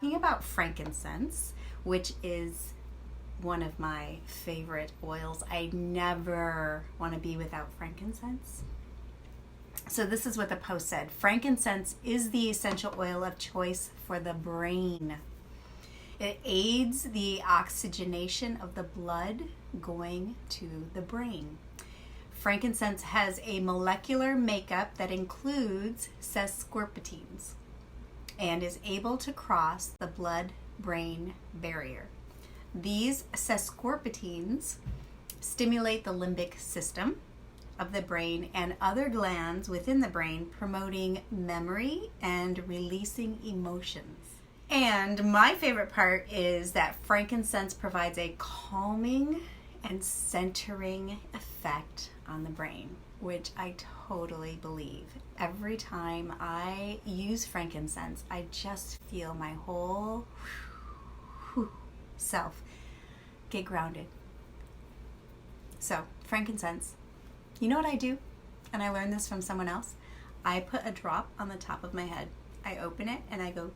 Talking about frankincense, which is one of my favorite oils. I never want to be without frankincense. So this is what the post said. Frankincense is the essential oil of choice for the brain. It aids the oxygenation of the blood going to the brain. Frankincense has a molecular makeup that includes sesquiterpenes and is able to cross the blood-brain barrier. These sesquiterpenes stimulate the limbic system of the brain and other glands within the brain, promoting memory and releasing emotions. And my favorite part is that frankincense provides a calming and centering effect on the brain, which I totally believe. Every time I use frankincense, I just feel my whole self get grounded. So, frankincense. You know what I do? And I learned this from someone else. I put a drop on the top of my head. I open it and I go